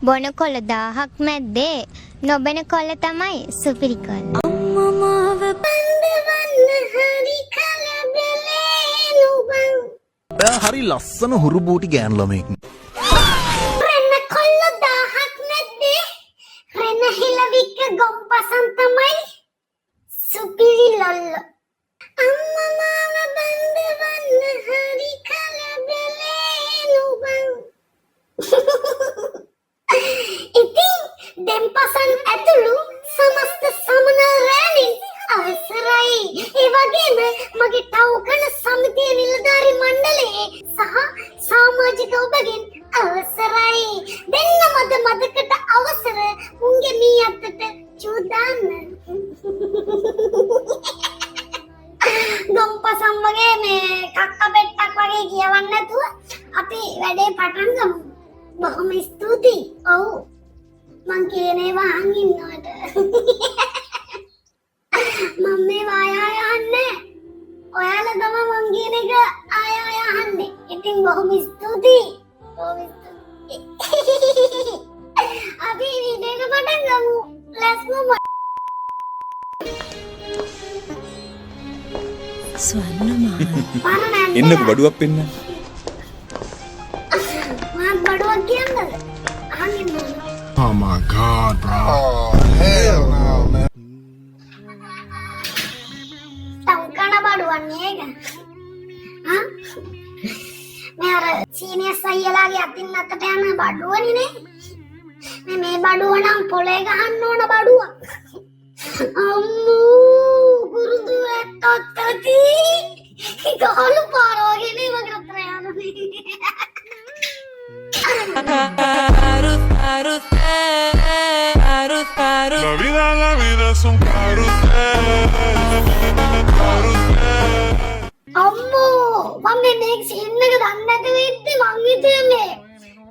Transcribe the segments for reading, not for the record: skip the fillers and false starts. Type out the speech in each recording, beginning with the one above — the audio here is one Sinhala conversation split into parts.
බොන කොළ 1000ක් මැද්දේ නොබෙන කොළ තමයි සුපිරි කොළ. අම්මා මාව බඳවන්න හරි කලබලේ නුඹන්. ඔයා හරි ලස්සන හුරු බූටි ගෑන් ළමෙක්. රෙන්න කොළ 1000ක් මැද්දේ රෙන්න හිලවික ගොම්පසන් තමයි සුපිරි ලොල්ල. අම්මා මාව බඳවන්න හරි කලබලේ නුඹන්. ඉතින් දෙම්පසන් ඇතුළු සමස්ත සමනල් රැලි අවසරයි. ඒ වගේම මගේ ටවුකන සමිතිය නිලධාරි මණ්ඩලයේ සහ සමාජික ඔබගෙන් අවසරයි. දෙන්නමද මදකට අවසර උන්ගේ මී අතට චූදාන්න. ගොම්පසන් වගේ මේ කක්ක පෙට්ටක් වගේ කියවන්න නැතුව අපි වැඩේ පටන් ගමු. බොහොම ස්තුතියි. ඔව් මං කියන්නේ වහන් ඉන්නවට. මම මේ වායා යන්නේ. ඔයාලා තමයි මං කියන එක ආය අහන්නේ. ඉතින් බොහොම ස්තුතියි. බොහොම ස්තුතියි. අපි වීඩියෝ එක පටන් ගමු. let's go. ස්වර්ණමාලා. එන්නක බඩුවක් පෙන්න. මාත් බඩුවක් කියන්නද? අහන්න. Oh my god, bro. Oh, hell no, man. Tangkana baduan nega. Hah? මේ අර සීනියර් අයියලාගේ අතින් අතට යන බඩුවනේ නේ. මේ බඩුව නම් පොලේ ගහන්න ඕන බඩුවක්. අම්මෝ ගුරුදු ඇත්තටි. ගහලු පාර වගේ නේ මගේ අතට La vida es un carrusel. අම්මෝ මම මේ සීන් එක දන්නේ නැතුව ඉද්දි මං හිතුවේ මේ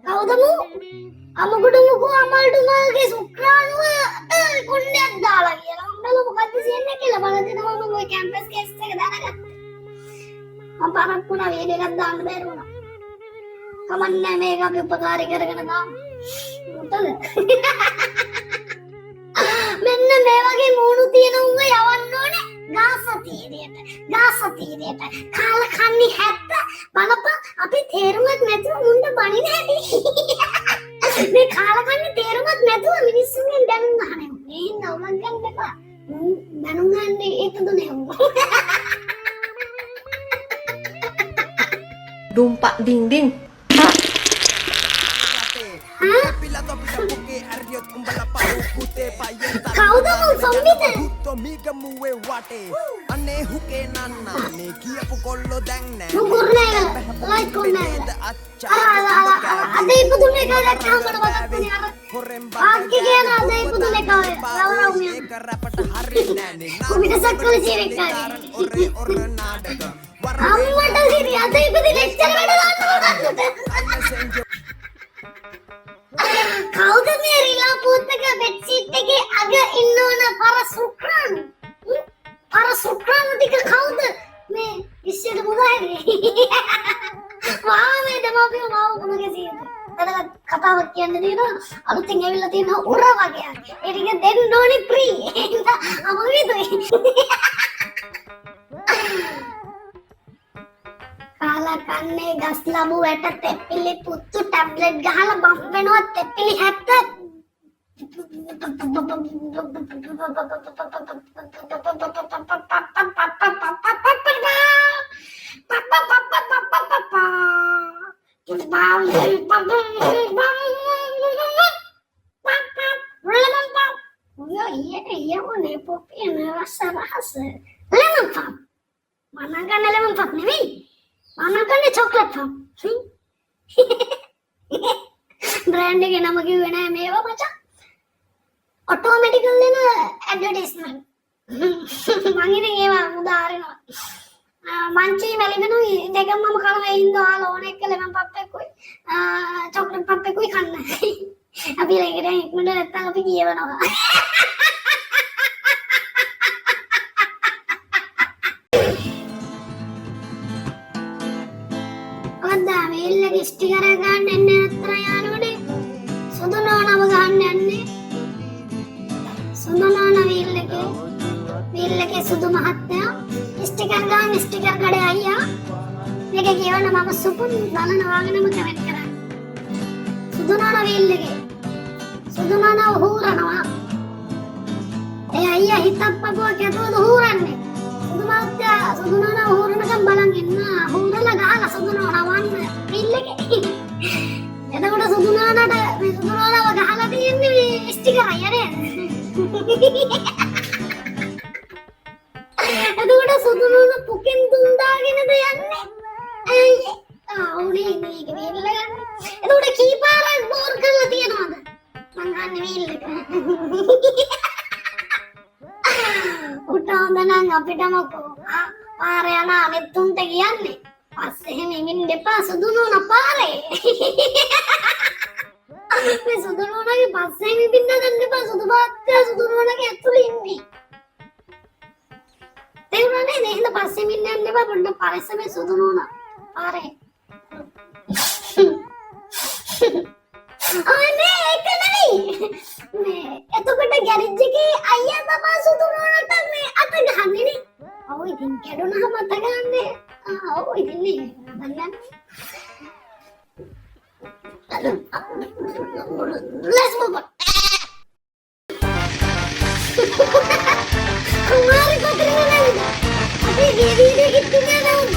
කවුද මු අමුගුඩු මුකු අමල්ඩුමල්ගේ සුක්‍රානුව කුණ්ඩයක් දාලා කියලා. උඹලා මොකද්ද සීන් එක කියලා බලද්දි තමයි මම ওই කැම්පස් කේස් එක දැනගත්තේ. මම පාරක් වුණා වීඩියෝ එකක් දාන්න බැරි වුණා. කමන්නේ මේක අපි උපකාරී කරගෙන දාමු. උතල. මෙන්න මේ වගේ මූණු තියෙන උංග යවන්න ඕනේ ගාසතීරියට. ගාසතීරියට. කාල කන්නේ 70 බලපන් අපි තේරුමක් නැතුව මුණ්ඩ බණින හැටි. මේ කාල කන්නේ තේරුමක් නැතුව මිනිස්සුන්ගෙන් දැනුම් අහන්නේ. මේ නවලක් ගන්න එපා. දැනුම් ගන්න ඒකදුනේ උංග. Dumpak dinding. කවුද මං සොම්බිද? මුගුර්නේ ලයික් කොන්නේ. අද ඉපදුනේ කවදද තාමර වදන්නේ අර. ආක්කේ කියන අද ඉපදුනේ කවද? ලවරවුමිය. කොමිට සක්කල ජීවිකාරී. අම්මට සිරි අද ඉපදින එච්චර වැඩ ගන්න මොකක්ද? කවුද මේ රිලා පුත්තක බෙඩ්ෂීට් එකේ අග ඉන්න ඕන පර සුක්‍රාණු? පර සුක්‍රාණු ටික කවුද? මේ ඉස්සෙල්ල මුදාන්නේ. මේ දෙමාපියෝ මාව කුණගේ සීයද. දැන් කතාවක් කියන්න දෙනවා අලුතින් ඇවිල්ලා තියෙන උර වගේ. ඒ ටික දෙන්න ඕනේ ෆ්‍රී. ඒක අමුවිදුයි. කාලා කන්නේ ගස් ලැබු වැට තෙපිලි පුත්තු ටැබ්ලට් ගහලා බම් වෙනවා තෙපිලි 70. Mama kan chocolate pop. Brand එක නම කිව්වේ නෑ මේවා මචං. ඔටෝමැටිකල් එන ඇඩ්වර්ටයිස්මන්ට්. මං ඉතින් ඒවා උදාහරණයක්. මංචි මැලිකනුයි දෙකම මම කනවා ඉන්නවා ඕන එක ලෙමන් පප් එකකුයි. චොක්ලට් පප් එකකුයි කන්න. අපි ලේකට ඉක්මනට නැත්තම් අපි කියවනවා. ඉස්ටි කරගන්න එන්න අතර යාළුවනේ සුදු නෝන මම සුපුන් බලන වාගෙනම කමෙන්ට් කරා. සුදු නෝනා වීල් එකේ. සුදු නෝනා හූරනවා. ඒ අයියා හිතප්පපුව කැතුවද හූරන්නේ. සුදු මාත්‍යා සුදු නෝනා හූරනකම් බලන් ඉන්න. හූරලා ගහලා සුදු නෝනා වන්න වීල් එකේ. එතකොට සුදු නෝනාට මේ සුදු නෝනාව ගහලා තියෙන්නේ මේ ස්ටිකර් අයියා එතකොට සුදු නෝනා පුකෙන් දුම් දාගෙනද යන්නේ. උනේ මේක වීල් ගන්න. එතකොට කීපාරක් බෝර් කරලා තියනවද? මං ගන්න වීල් එක. උට හොඳ නම් අපිටම පාර යන අනෙත් තුන්ට කියන්නේ. පස්සේ එහෙම ඉන්න දෙපා සුදු නෝනා පාරේ. මේ සුදු නෝනාගේ පස්සේ ඉන්න ගන්න දෙපා සුදු මාත්‍යා සුදු නෝනාගේ ඇතුළේ ඉන්නේ. තේරුණානේ නේද? පස්සේ ඉන්න යන්න දෙපා පොඩ්ඩක් පරිස්සමෙන් සුදු නෝනා පාරේ. අනේ ඒක නෙවෙයි. මේ එතකොට ගැරේජ් එකේ අයියා තමයි සුදු නෝනාට මේ අත ගහන්නේ නේ. ඔව් ඉතින් කැඩුනහම අත ගන්නනේ. ඔව් ඉතින් නේ. බලන්න. Let's move on. Kumari ko tingnan na. Abi giri gitu na lang.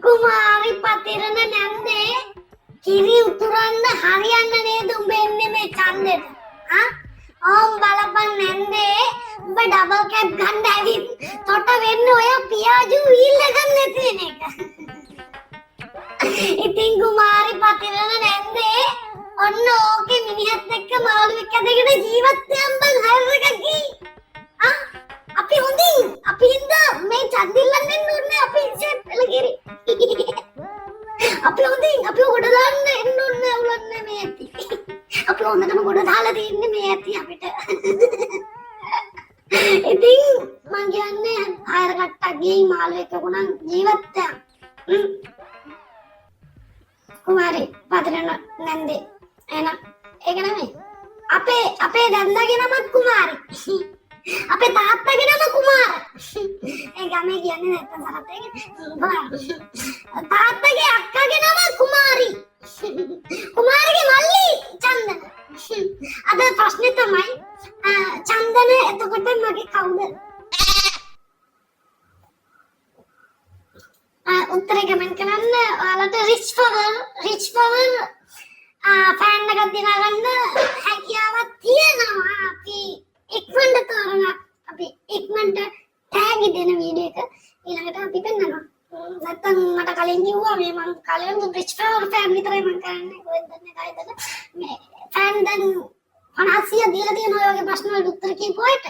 කුමාරි පතිරණ නැන්දේ කිරි උතුරන්න හරියන්න නේද උඹ එන්නේ මේ ඡන්දෙට? ඕම් බලපන් නැන්දේ උඹ ඩබල් කැප් ගන්න ඇවිත් තොට වෙන්න ඔය පියාජු වීල් ගන්න නැති වෙන එක. ඉතින් කුමාරි පතිරණ නැන්දේ ඔන්න ඕකේ මිනිහත් එක්ක මාළුවෙක් ඇදගෙන ජීවත් වෙන්න බං හරි එකක් ගී. අපි හොඳින් අපි හින්දා මේ ඡන්දිල්ලන් දෙන්න ඕනේ අපි සෙට් වෙලා ගිරි. අපි හොඳින් අපි ගොඩ දාන්න එන්න ඕනේ උලන්නේ මේ ඇති. අපි හොඳටම ගොඩ දාලා තින්නේ මේ ඇති අපිට. ඉතින් මං කියන්නේ හයර කට්ටක් ගිහින් මාළුවෙක් කොනන් ජීවත් වෙන්න. කුමාරි පතරන නැන්දේ එන ඒක නෙමෙයි. අපේ දන්දාගේ නමත් කුමාරි. අපේ තාත්තගේ නම කුමාර. ඒ ගමේ කියන්නේ නැත්තම් සරත් තාත්තගේ අක්කාගේ නම කුමාරි. කුමාරගේ මල්ලි චන්දන. අද ප්‍රශ්නේ තමයි චන්දන එතකොට මගේ කවුද? උත්තරේ කමෙන්ට් කරන්න. ඔයාලට රිච් පවර් ෆෑන් එකක් දිනාගන්න හැකියාවක් තියෙනවා. අපි ඉක්මනට තෝරන අපි ඉක්මනට ටැග් දෙන වීඩියෝ එක ඊළඟට අපි පෙන්නනවා. නැත්තම් මට කලින් කිව්වා මේ මම කලින් රිච් පවර් ෆෑන් විතරයි මම කරන්නේ. කොහෙන්ද කයිද මේ ෆෑන් දැන් 50 දීලා තියෙන ඔය වගේ ප්‍රශ්න වලට උත්තර කියපුවාට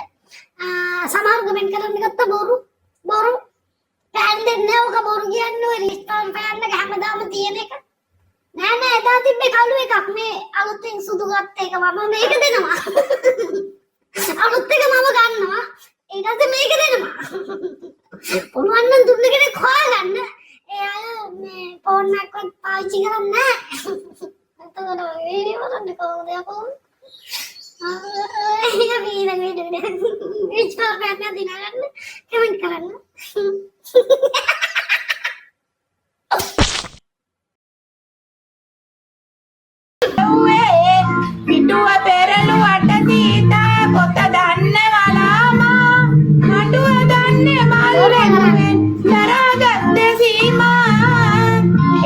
සමහර කමෙන්ට් කරන්න ගත්ත බොරු ෆෑන් දෙන්නේ ඔක බොරු කියන්නේ ඔය රිච් පවර් ෆෑන් එක හැමදාම තියෙන එක. නෑ එදා තිබ්බේ කළු එකක් මේ අලුතෙන් සුදු ගත්ත එක මම මේක දෙනවා. අලුත් එක මම ගන්නවා. ඊට පස්සේ මේක දෙනවා. පුළුවන් නම් දුන්න කෙනෙක් හොයාගන්න. ඒ අය මේ ෆෝන් එකක් පාවිච්චි කරන්නේ නැහැ. එතකොට වීඩියෝ වලට කොහොමද යකෝ? වීඩියෝ ඉච්චාරයක් දිනගන්න කමෙන්ට් කරන්න. පිටුව පෙරළුවට සීතා පොත දන්නේ වලාමා නඩුව දන්නේ මල්ලෙන් දරාගත්තේ සීමා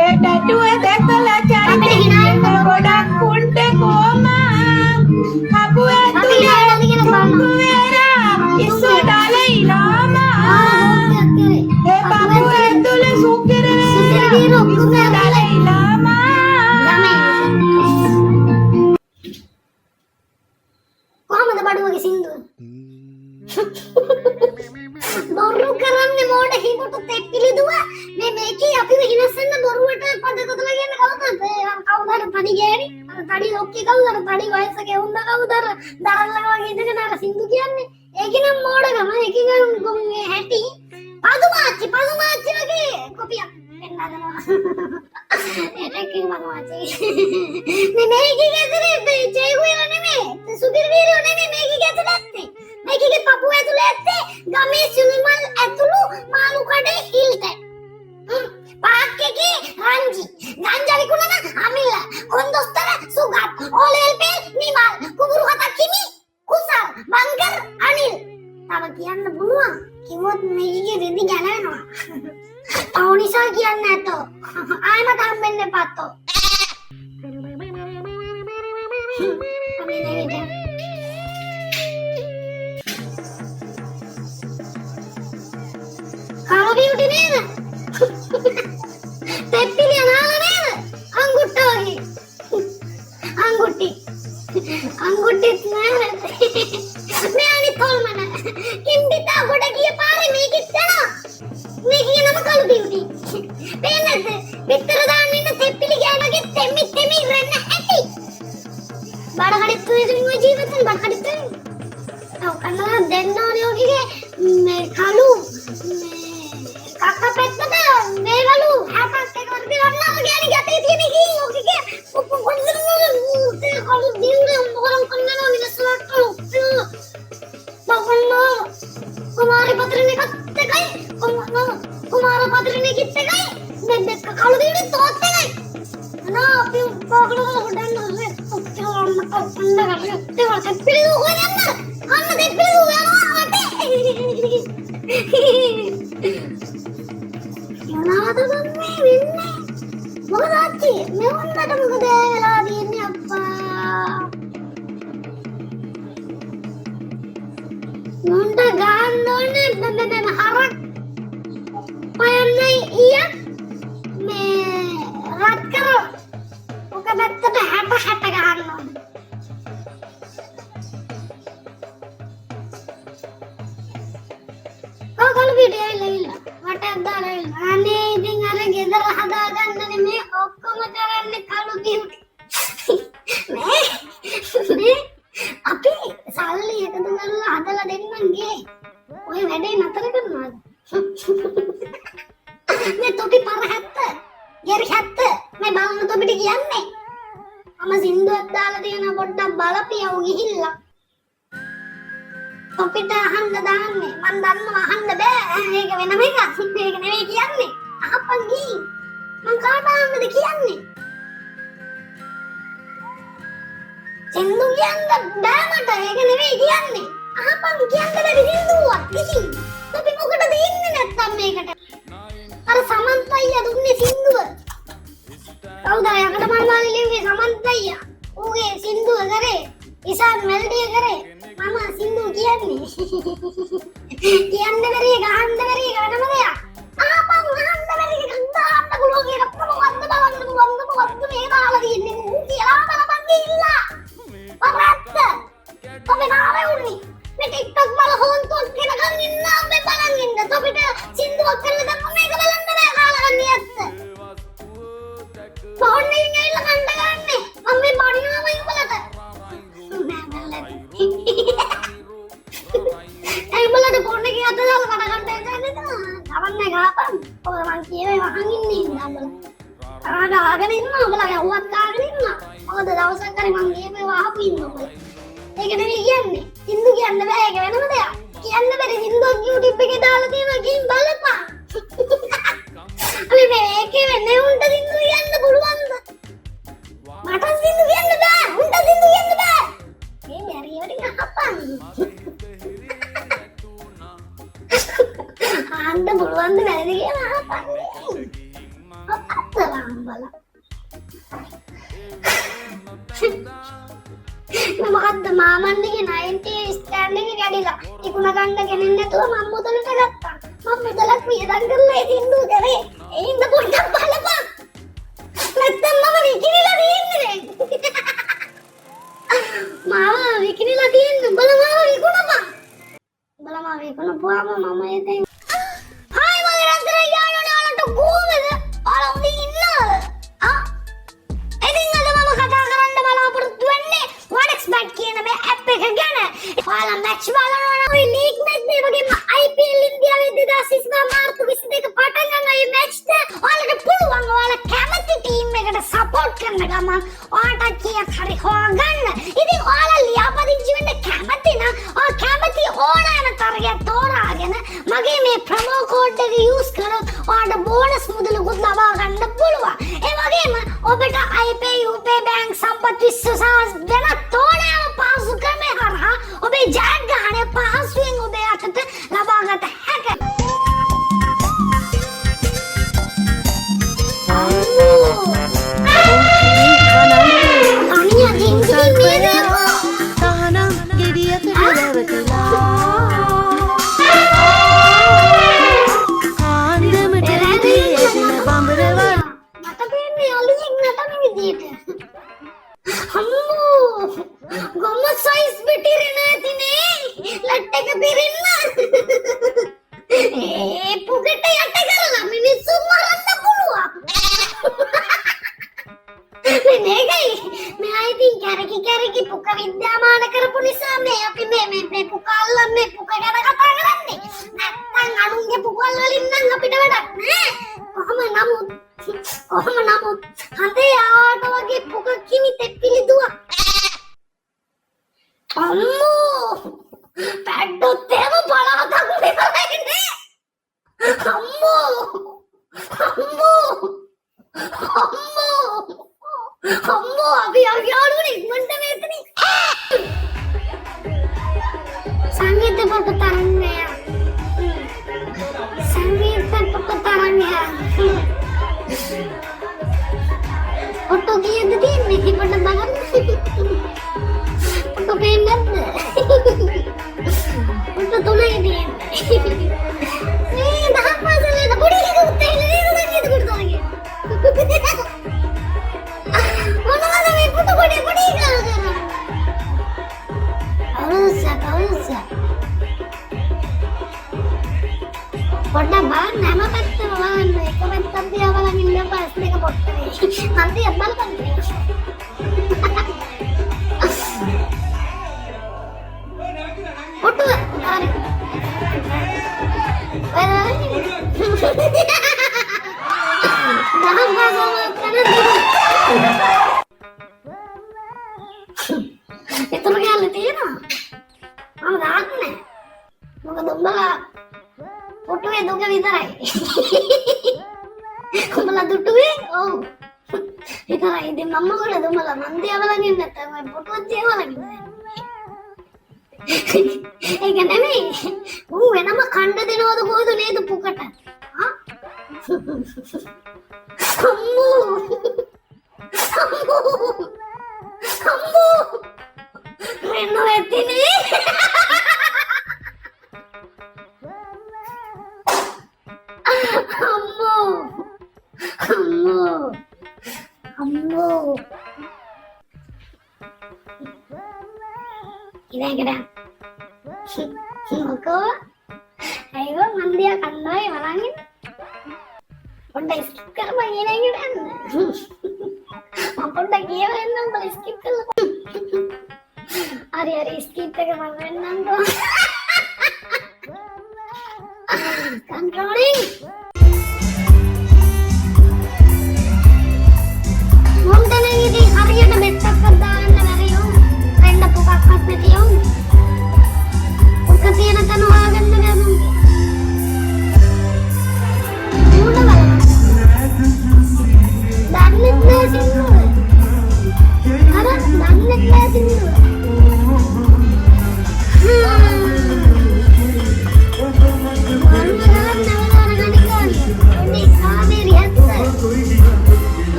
ඒ ටටුව දැකලා චරිතෙට ගොඩක් උන්ට කොමා කපුවේ තුලේ කුකුවේරා ඉස්සු ඩලයි ලාමා ඒ කපුවේ තුලේ සුකිරේ ඉස්සු ඩලයි ලාමා කොහමද බඩුවගේ සින්දුව? බොරු කරන්නේ මොඩ හිමුට තෙප්පිලි දුව මේ මේකේ අපිව හිනස්සන්න බොරුවට පද කොතලා කියන්නේ කවුද? කවුද පඩි ගෑණි? පඩි ඔක්කේ කවුද? පඩි වයසක වුණ කවුද? දරල්ලා වගේ ඉඳගෙන අර සින්දු කියන්නේ. ඒකනම් මොඩගම ඒකෙන් මේ හැටි පදුමාච්චි වගේ කොපියක් පෙන්නනවා. ඒකේ මනවාචි. මේ මේකේ ඇතුලේ ජේගුවල නෙමෙයි. සුපිරි වීරයෝ නෙමෙයි මේකේ ඇතුලේ. මේකේ පපුව ඇතුලේ ඇත්තේ ගමේ සිල්මල් ඇතුළු මාළු කඩේ හිල්ටන්. පාක් එකේ රංජි. ගංජා විකුණන අමිල. කොන්දොස්තර සුගත්. ඕලෙල්පේ නිමල්. කුඹුරු කතා කිමි. කුසල්. බංගර් අනිල්. තව කියන්න පුළුවන්. කිව්වොත් මේකේ රෙදි ගැලවෙනවා. පවුනිසා කියන්නේ නැතෝ. ආයෙම හම්බෙන්න එපාතෝ. Kalau beauty nena, teppili anala nena, angutta wage, anggutti nena, me ani tolmana, kindita goda kiya pare mekittana, meki nama kalau beauty, peenathe, pittara daanna inna teppili gayawage temmi renna ඇති, බඩ කඩਿੱතු ඉතින් ජීවිතේ බඩ කඩਿੱතු, ඔව් කන්නා දෙන්න ඕනේ ඔකගේ මේ කලු kakak pettata megalu hapak එක වර්ග ගන්නවා කියන්නේ ගැටේ තියෙන කී ඔකගේ කලු දින්නේ මොකරම් කන්නවා මිනිස්සුන්ට බබන්නෝ කුමාරි පත්‍රනේ කත්තකයි කුමාර පත්‍රනේ කිත්තකයි දෙද්දක කලු දින්නේ තෝත් එකයි නා අපි බගලු ගොඩන්න ඔස්සේ ඔක්කොම කපන්න ගන්න ඒක පිළිදු හොයන්න අන්න දෙපිළිදු යනවා වටේ මොනවද මේ වෙන්නේ මොකද අච්චි මෙවන්නට මොකද වෙලා තියෙන්නේ අප්පා මොන්ට ගන්න ඕනේ බබ හරක් පයන්නේ ඊය මේ රත් කර ඔක පැත්තට 60 ගන්න ඕනේ ඔකල වීඩියෝ ඉල්ල මට දාලා අනේ ඉතින් අර ගෙදර හදාගන්නනේ මේ ඔක්කොම කරන්නේ කළු දියුටි මේ අපි සල්ලි එකතු කරලා හදලා දෙන්නන්ගේ ඔය වැඩේ නතර කරනවාද මේ තොපි පර 70 ගෙරි 70 මේ බලන්න තොපිට කියන්නේ මම සින්දුවක් දාලා තියෙන පොඩ්ඩක් බලපියව ගිහිල්ලා තොපිට අහන්න දාන්නේ මන් දන්නවා අහන්න බෑ ඒක වෙනම එකක් ඒක නෙවෙයි කියන්නේ අහපන් ගිහින් මං කාට අහන්නද කියන්නේ සින්දු කියන්න බෑ මට ඒක නෙවෙයි කියන්නේ අහපන් කියන්න බැරි සින්දුවක් ගිහින් තොපි මොකටද ඉන්නේ නැත්තම් මේකට අර සමන්ත අයියා දුන්නේ සින්දුව කවුද යකට මල්මාලි ලිව්වේ සමන්ත අයියා ඌගේ සින්දුව කරේ ඉසාන් මෙල්ඩිය කරේ මම සින්දු කියන්නේ කියන්න බැරි ගහන්න බැරි වෙනම දෙයක් ආපන් ගහන්න බැරි ගහන්න පුළුවන් කියලා කොහොමද බලන්න මේ දාලා තියෙන්නේ ඌ කියලා බලපන් ගිහිල්ලා පරත්ත ඔබේ නාවේ උන්නේ මේ ටික්ටොක් බල හොන්තොත් කෙනකන් ඉන්න ඔබේ බලන් ඉන්න තොපිට සින්දුවක් කරලා දැම්ම මේක බලන්න බෑ කාලා ගන්න ඇත්ත පොන්නේ ඉන්න කණ්ඩ ගන්න මම මේ බණිනවා උඹලට ඒඹලට ෆෝන් එකේ අත දාලා කඩ ගන්න දෙන්නේ නෑ ගාපන් ඔය මං කියවේ වහන් ඉන්නේ ඉඳන්බල ආගෙන ඉන්න ඔබලා යවුවත් කාගෙන ඉන්න මොකද දවසක් හරි මං කියවේ වහපු ඉන්න ඔබලා ඒක නෙවෙයි කියන්නේ සින්දු කියන්න බෑ ඒක වෙනම දෙයක් කියන්න බැරි සින්දුවක් YouTube එකේ දාලා තියෙනවා ගිහින් බලපන් අපි මේකේ වෙන්නේ උන්ට සින්දු කියන්න පුළුවන්ද මට සින්දු කියන්න බෑ උන්ට සින්දු කියන්න බෑ මේ මැරියෝට ගහපන් ආන්න පුළුවන් ද නැද්ද කියලා අහපන් අපතරම් බල මොකද්ද මාමන්ගේ 90 ස්ටෑන්ඩ් එක කැඩිලා ඉක්ුණ ගන්න ගෙනින්න නැතුව මම මුදලට ගත්තා මම මුදලක් වියදම් කරලා ඒ සින්දු කරේ ඒ ඉන්න පොඩ්ඩක් බලපන් නැත්තම් මම විකිනිලා තියෙන්නේ මාව විකිනිලා තියෙන්නේ උඹලා මාව විකුණපන් උඹලා මාව විකුණපුවාම මම එතෙන් හායි මගේ රන්තර යාළුවනට කොහමද ඔයාලා ඉන්නවද ඉතින් අද මම කතා කරන්න බලාපොරොත්තු වෙන්නේ WhatXBet කියන මේ ඇප් එක ගැන ඔයාලා මැච් බලනවා නම් ඔය ලීග් මැච් මේ වගේම IPL ඉන්දියාවේ 2022 මාර්තු 22 පටන් ගන්න මේ මැච් එක ඔයාලට පුළුවන් ඔයාලා කැමති ටීම් එකට සපෝට් කරන ගමන් ඔයාලට කීයක් හරි හොයාගන්න. ඉතින් ඔයාලා ලියාපදිංචි වෙන්න කැමති නම් ඔය කැමති ඕනෑම තරගයක් තෝරාගෙන මගේ මේ ප්‍රොමෝ කෝඩ් එක යූස් කරොත් ඔයාලට බෝනස් මුදලකුත් ලබා ගන්න පුළුවන්. ඒ වගේම ඔබට iPay, UPay bank සම්පත් විශ්ව සහ වෙනත් ඕනෑම පහසු ක්‍රමයක හරහා ඔබේ ජයග්‍රහණය පහසුවෙන් ඔබේ අතට ලබා ගත හැකියි. අනියා ජින්ජි නේද? තහනම් ගෙඩියක පෙරවටලා කාන්දමට රැදී එදින බඹරවල් මට පේන්නේ අලියෙක් නටන විදියට. අම්මෝ ගොම සයිස් පිටිරේ නැතිනේ ලට් එක පිරෙන්න. ඒ පුකට යට කරලා මිනිස්සු මරන්න පුළුවන්. මේකයි මේ ඉතින් කැරකි පුක විද්‍යාමාන කරපු නිසා මේ අපි මේ පුක අල්ලන්නේ පුක ගැන කතා කරන්නේ. නැත්තම් අනුන්ගේ පුකල් වලින් නම් අපිට වැඩක් නෑ. කොහොම නමුත් හදේ ආවට වගේ පුක කිමි තෙප්පිලි දුවා. අම්මෝ පැඩොත් එහෙම බලවතක් නෙවෙයිනේ. අම්මෝ අපි යාළුවනේ මන්ට මේතනේ. සංගීත පොත තරංගය. ඔටෝ කීයද තියෙන්නේ පොඩ බලන්න. ඔටෝ පේන්නේ නැද්ද? ඔටෝ තුනයි තියෙන්නේ. මේ දහස් පාසලේ පොඩි එකකුත් තියෙන්නේ නේද කීයද කොට තරගේ. මොනවද මේ පොඩි එකා කරන්නේ? අවුස. පොඩ්ඩක් බලන්න හැම පැත්තම බලන්න. එක පැත්තක් දිහා බලන් ඉන්න පස් දෙක පොට්ටනේ. හන්දිය බලපන්. පොට්ටුව. හරි. එතන ගාලා තියෙනවා. මම දාන්නේ. මොකද උඹලා පොටුවේ දුක විතරයි. උඹලා දුටුවේ? ඔව්. ඒතරයි ඉතින් මම මොකද උඹලා මන්දිය බලන් ඉන්න නැත්නම් මම පොටුවත් තියවලා ඉන්නේ. ඒක නෙමෙයි. ඌ වෙනම කණ්ඩ දෙනවද කොහොද නේද පුකට? හා? අම්මෝ රෙන්නෝ ඇතිනේ. අම්මෝ ඉතින් මොකෝ අයියෝ මන්දියා කන්නයි වරන්නේ. පොඩ්ඩක් ස්කිප් කරපන් ඊළඟට යන්න. මම පොඩ්ඩක් කියවන්න උඹලා ස්කිප් කළා. හරි ස්කිප් එක මම වෙන්නම්කෝ. controlling මොන්දනේ ඉතින් හරියට මෙත්තක් දාන්න බැරියෝ. රෙන්න පුකක්වත් නැතියෝ. පුක තියෙන තැන හොයාගන්න බෑ මම.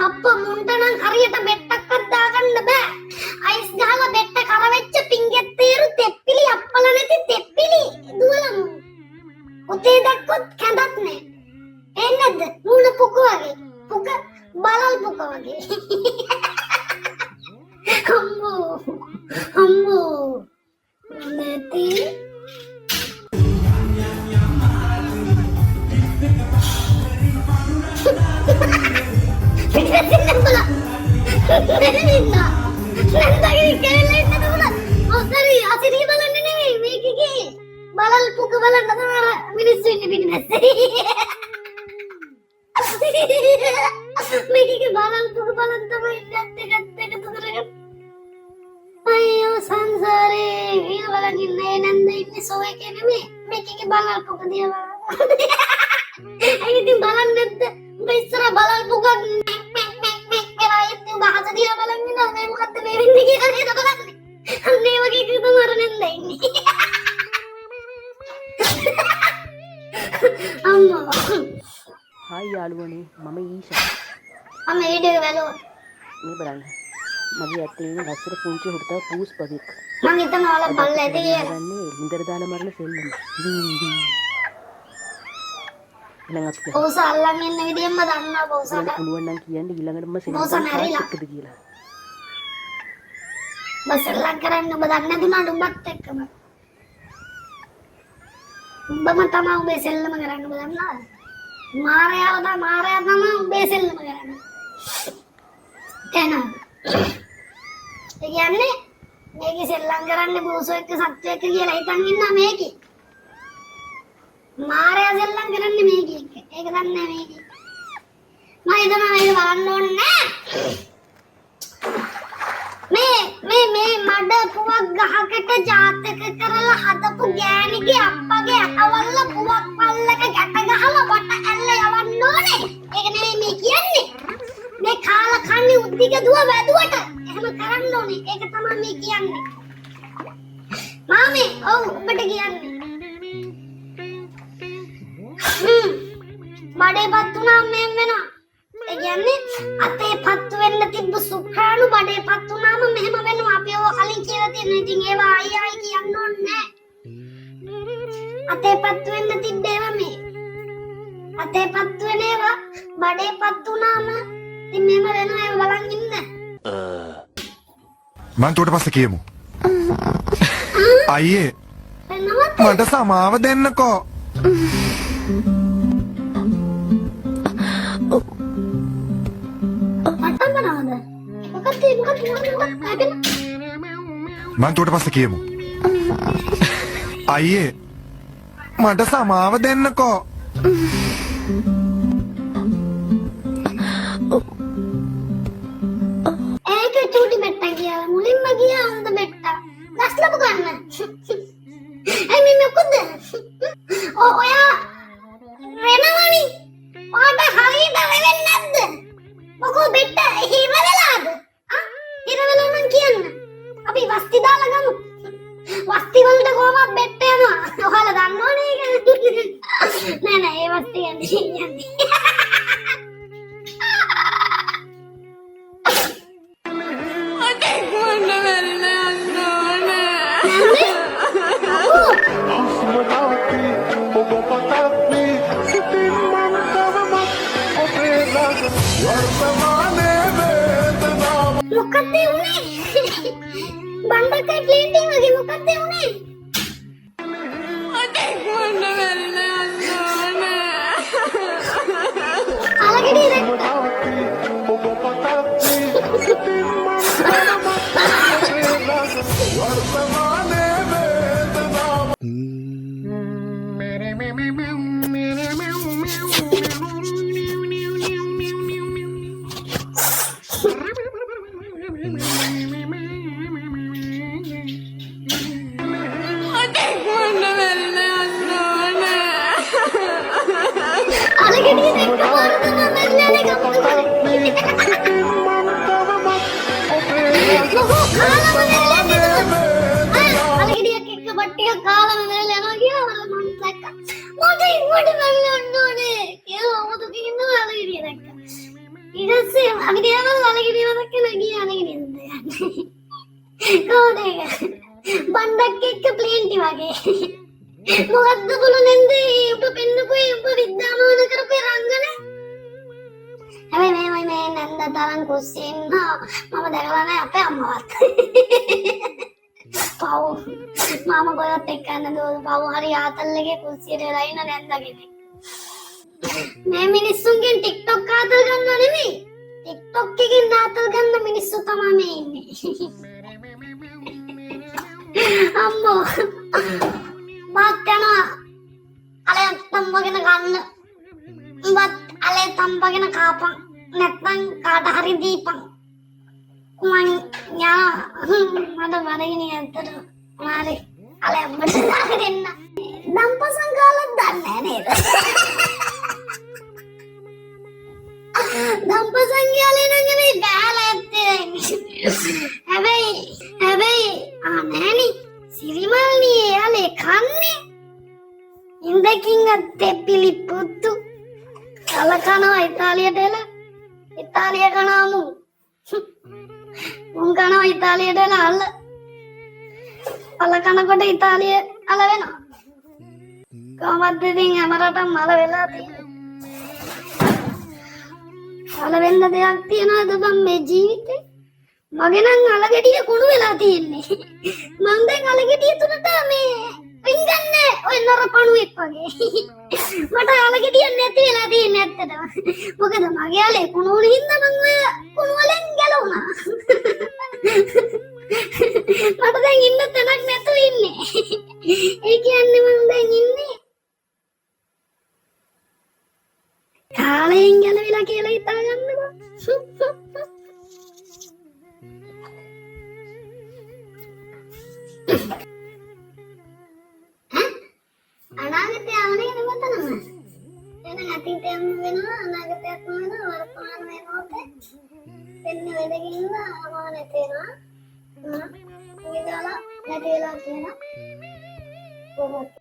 අප මුන්ට නම් හරියට බෙට්ටක්වත් දාගන්න බෑ. අයිස් ගහලා බෙට්ට කරවෙච්ච පිංගෙත් තේරු තෙප්පිලි අප්පල නැති තෙප්පිලි දුවලමු. උතේ දැක්කොත් කැඳත් නෑ. එන්නද මූණ පුක වගේ. පුක බලල් පුක වගේ. අම්මෝ නැති බලල් පුක බලන්න තමයි මිනිස්සු ඉන්නේ පිටිපස්සේ. මේකේ බලල් පුක බලන් තමයි ඉන්නත් එකත් එකතු කරගෙන බලන් ඉන්නේ නැන්ද ඉන්නේ සෝ එකේ නෙමෙයි මේකේ බලල් පොක දිහා බලන්න ඉතින් බලන්න නැද්ද උඹ ඉස්සර බලල් පොකක් කියලා ඉතින් උඹ හත දිහා බලන් ඉන්නවා මේ මොකද්ද මේ වෙන්නේ කියලා නේද බලන්නේ අන්නේ වගේ කිව්ව මරණෙන්ද ඉන්නේ අම්මා හායි යාළුවනේ මම ඊෂා. අම්ම වීඩියෝ එක බලුවා මේ බලන්න. මගේ ඇත්තේ ඉන්න ලස්සන පුංචි හුරතව පූස් පදෙක්. මං හිතනවා ඔයාලා බල්ලා ඇති කියලා ගන්නේ ලින්දර දාලා මරන සෙල්ලම. එහෙනම් අපි බෝස අල්ලන් ඉන්න විදියෙන්ම දන්නවා බෝසට පුළුවන් නම් කියන්න ඊළඟට මම බෝස මැරිලා. එකද කියලා. බස් අල්ලන් කරන්න ඔබ දන්නේ නැති නඩු උඹත් එක්කම උඹම තමයි උඹේ සෙල්ලම කරන්න ඔබ දන්නවද මාරයාව තමයි උඹේ සෙල්ලම කරන්නේ එහෙනම් ඒ කියන්නේ මේකේ සෙල්ලම් කරන්නේ බෝසෝ එක්ක සත්තු එක්ක කියලා හිතන් ඉන්නා මේකේ මාරයා සෙල්ලම් කරන්නේ මේකේ එක්ක ඒක දන්නේ නැහැ මේකේ මම හිතනවා මේක බලන්න ඕනේ මේ මඩ පුවක් ගහකට ජාතක කරලා හදපු ගෑණිගේ අප්පගේ අතවල්ල පුවක් පල්ලක ගැට ගහලා වට ඇල්ල යවන්න ඕනේ. ඒක නෙමෙයි මේ කියන්නේ. මේ කාලා කන්නේ උද්දික දුව වැදුවට එහෙම කරන්න ඕනේ. ඒක තමයි මේ කියන්නේ. මාමේ ඔව් ඔබට කියන්නේ. බඩේපත් වුණා මෙන් වෙනවා. ඒ කියන්නේ අතේපත් වෙන්න තිබ්බ සුඛාණු බඩේපත් වුණාම මෙහෙම වෙනවා. අපි ඔය කලින් කියලා තියෙනවා. ඉතින් ඒවා ආයි කියන්න ඕනේ නැහැ. අතේපත් වෙන්න තිබ්බේවා මේ. අතේපත් වෙන ඒවා බඩේපත් වුණාම ඉතින් මෙහෙම වෙනවා. ඒක බලන් ඉන්න. මං උඩට පස්සේ කියමු. අයියේ වෙනවත් මට සමාව දෙන්නකෝ. මටමනවද? මොකක්ද හැදෙන? මං උඩට පස්සේ කියමු. අයියේ මට සමාව දෙන්නකෝ. ඒක චූටි බෙට්ටා කියලා මුලින්ම ගියා හොඳ බෙට්ටා. ගස්ලපු ගන්න. එයි මොකද? ඔයා වෙනවනි. ඔයාට හරියට වෙන්නේ නැද්ද? මොකෝ බෙට්ටා හිරවලාද? හිරවලා නම් කියන්න. අපි වස්ති දාලා ගමු. වස්ති වලට කොහමද බෙට්ට යනවා? ඔයාලා දන්නවනේ ඒක. නෑ ඒ වස්ති යන්නේ. මොකක්ද උනේ? බණ්ඩකයි ප්ලේටින් වගේ මොකක්ද උනේ? අලගිරි රෙක්ටා. අලගිරි රෙක්ටා වරදම මැරිලානේ ගමු. මොකෝ කාලම මැරිලා අලගිරියක් එක්ක බට්ටියක් කාලම මැරිලා යනවා කියලා මම දැක්කා. මට මැරිලා ඕනේ කියලා මොකද කියන්නේ අලගිරිය දැක්කා. ඊට පස්සේ අලගිරියවල අලගිරියව දැක්කලා ගියා අලගිරියෙන්ද යන්නේ. කොහොමද ඒක? බණ්ඩක් එක්ක ප්ලේන්ටි වගේ. මොකද්ද බලන්නේ උඹ පෙන්නපුයි උඹ විද්‍යාමාන කරපේ රංගන හැබැයි මේ නන්ද තරම් කුස්සින් මම දැකලා නැහැ අපේ අම්මවත් පව් මම ගොයත් එක්ක නේද පව් හරි ආතල්ලගේ කුස්සියට වෙලා ඉන්න නැන්දගෙන මේ මිනිස්සුන්ගෙන් TikTok ආතල් ගන්නව නෙමෙයි TikTok එකකින් ආතල් ගන්න මිනිස්සු තමයි මේ ඉන්නේ අම්මෝ මත් යනවා අලේ තම්බගෙන ගන්න උඹත් අලේ තම්බගෙන කාපන් නැත්නම් කාට හරි දීපන් මං යනවා මට බඩගිනි ඇත්තට මාරේ අලම්මට දාගෙන එන්න. දම්පසන් කාලක් දන්නේ නේද? දම්පසන් කාලේ නම් මේ බෑලා ඇත්තේ. හැබැයි නෑනි සිරිමල්නි එයාලේ කන්නේ. ඉන්දකින් අතෙපිලි පුතු. කලකනවා ඉතාලියට එලා. ඉතාලිය කනාමු. උන් කනවා ඉතාලියට එලා අල්ල. අල කනකොට ඉතාලිය අල වෙනවා. කොහොමද ඉතින් හැම රටම මල වෙලා තියෙන්නේ. අල වෙන්න දෙයක් තියනවද බං මේ ජීවිතේ? මගේ නම් අල ගෙඩිය කුණු වෙලා තියෙන්නේ. මං දැන් අල ගෙඩිය තුනට මේ වින්ගන්නේ ඔය නරපණුවෙක් වගේ. මට අල ගෙඩියක් නැති වෙලා තියෙන්නේ ඇත්තටම. මොකද මගේ අලේ කුණු වුණ හින්දා මං ඔය කුණු වලින් ගැලවුණා. මට දැන් ඉන්න තැනක් නැතුව ඉන්නේ. ඒ කියන්නේ මම දැන් ඉන්නේ කාලයෙන් ගැලවිලා කියලා හිතා ගන්නකො. අනාගතය ආවනේ නේද? එන අතීතයම වෙනවා අනාගතයක්ම වෙනවා වර්තමාන වෙනවා. දෙන්න වෙදකින්ව අමානත වෙනවා. විදාලා නැතිලා තියෙනවා.